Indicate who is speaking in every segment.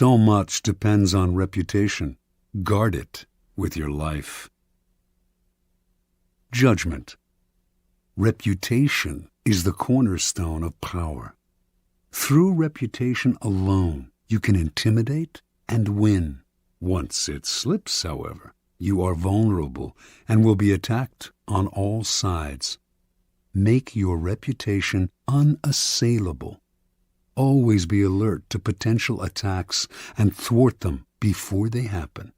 Speaker 1: So much depends on reputation. Guard it with your life. Judgment. Reputation is the cornerstone of power. Through reputation alone, you can intimidate and win. Once it slips, however, you are vulnerable and will be attacked on all sides. Make your reputation unassailable. Always be alert to potential attacks and thwart them before they happen.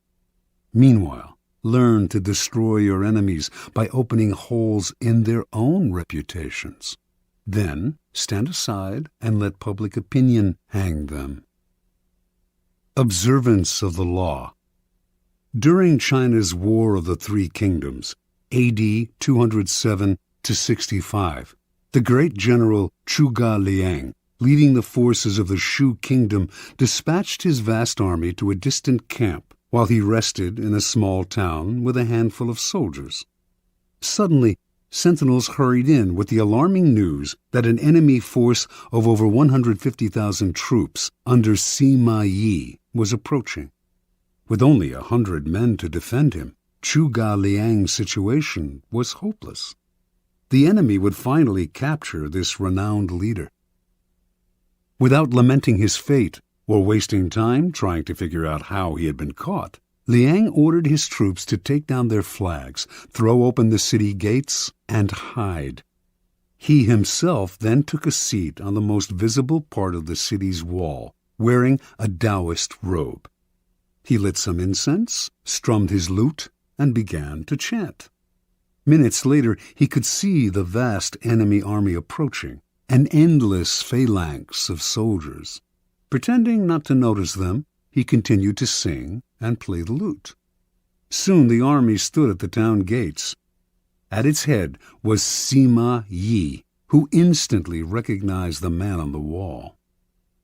Speaker 1: Meanwhile, learn to destroy your enemies by opening holes in their own reputations. Then stand aside and let public opinion hang them. Observance of the law. During China's War of the Three Kingdoms, A.D. 207 to 65, the great general Chu Ga Liang, leading the forces of the Shu kingdom, dispatched his vast army to a distant camp while he rested in a small town with a handful of soldiers. Suddenly, sentinels hurried in with the alarming news that an enemy force of over 150,000 troops under Sima Yi was approaching. With only 100 men to defend him, Chu Ga Liang's situation was hopeless. The enemy would finally capture this renowned leader. Without lamenting his fate or wasting time trying to figure out how he had been caught, Liang ordered his troops to take down their flags, throw open the city gates, and hide. He himself then took a seat on the most visible part of the city's wall, wearing a Taoist robe. He lit some incense, strummed his lute, and began to chant. Minutes later, he could see the vast enemy army approaching, an endless phalanx of soldiers. Pretending not to notice them, he continued to sing and play the lute. Soon the army stood at the town gates. At its head was Sima Yi, who instantly recognized the man on the wall.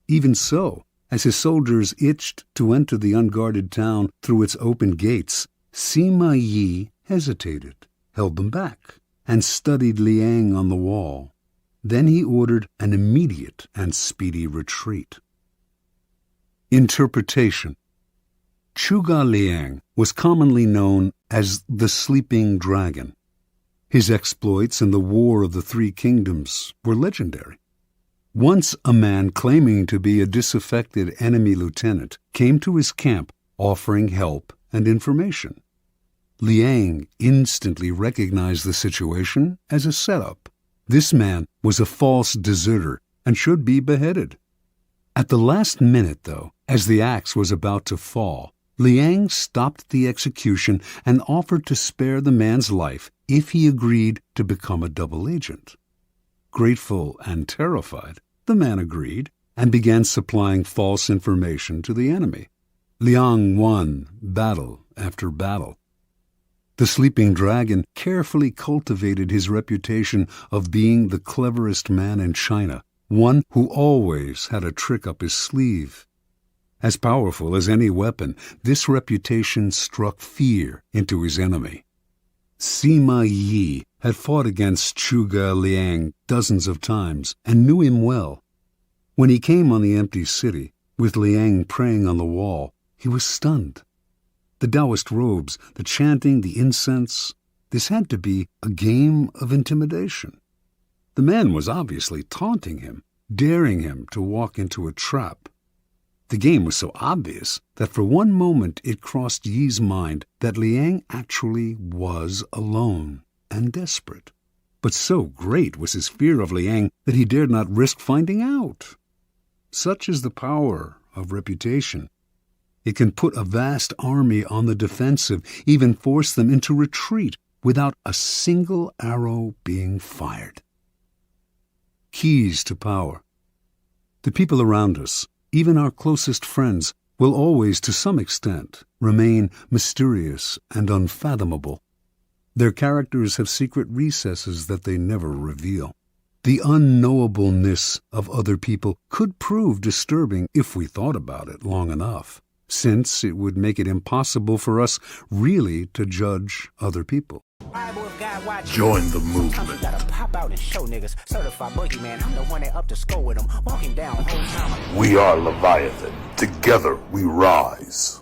Speaker 1: Even so, as his soldiers itched to enter the unguarded town through its open gates, Sima Yi hesitated, held them back, and studied Liang on the wall. Then he ordered an immediate and speedy retreat. Interpretation. Chu Ga Liang was commonly known as the Sleeping Dragon. His exploits in the War of the Three Kingdoms were legendary. Once a man claiming to be a disaffected enemy lieutenant came to his camp offering help and information. Liang instantly recognized the situation as a setup. This man was a false deserter and should be beheaded. At the last minute, though, as the axe was about to fall, Liang stopped the execution and offered to spare the man's life if he agreed to become a double agent. Grateful and terrified, the man agreed and began supplying false information to the enemy. Liang won battle after battle. The Sleeping Dragon carefully cultivated his reputation of being the cleverest man in China, one who always had a trick up his sleeve. As powerful as any weapon, this reputation struck fear into his enemy. Sima Yi had fought against Chu Ga Liang dozens of times and knew him well. When he came on the empty city, with Liang praying on the wall, he was stunned. The Taoist robes, the chanting, the incense, this had to be a game of intimidation. The man was obviously taunting him, daring him to walk into a trap. The game was so obvious that for one moment it crossed Yi's mind that Liang actually was alone and desperate. But so great was his fear of Liang that he dared not risk finding out. Such is the power of reputation. It can put a vast army on the defensive, even force them into retreat without a single arrow being fired. Keys to power. The people around us, even our closest friends, will always, to some extent, remain mysterious and unfathomable. Their characters have secret recesses that they never reveal. The unknowableness of other people could prove disturbing if we thought about it long enough, since it would make it impossible for us really to judge other people.
Speaker 2: Join the movement.
Speaker 3: Gotta pop out and show niggas. Certified boogeyman, I'm the one that up to score with them. Walking down whole time.
Speaker 2: We are Leviathan. Together we rise.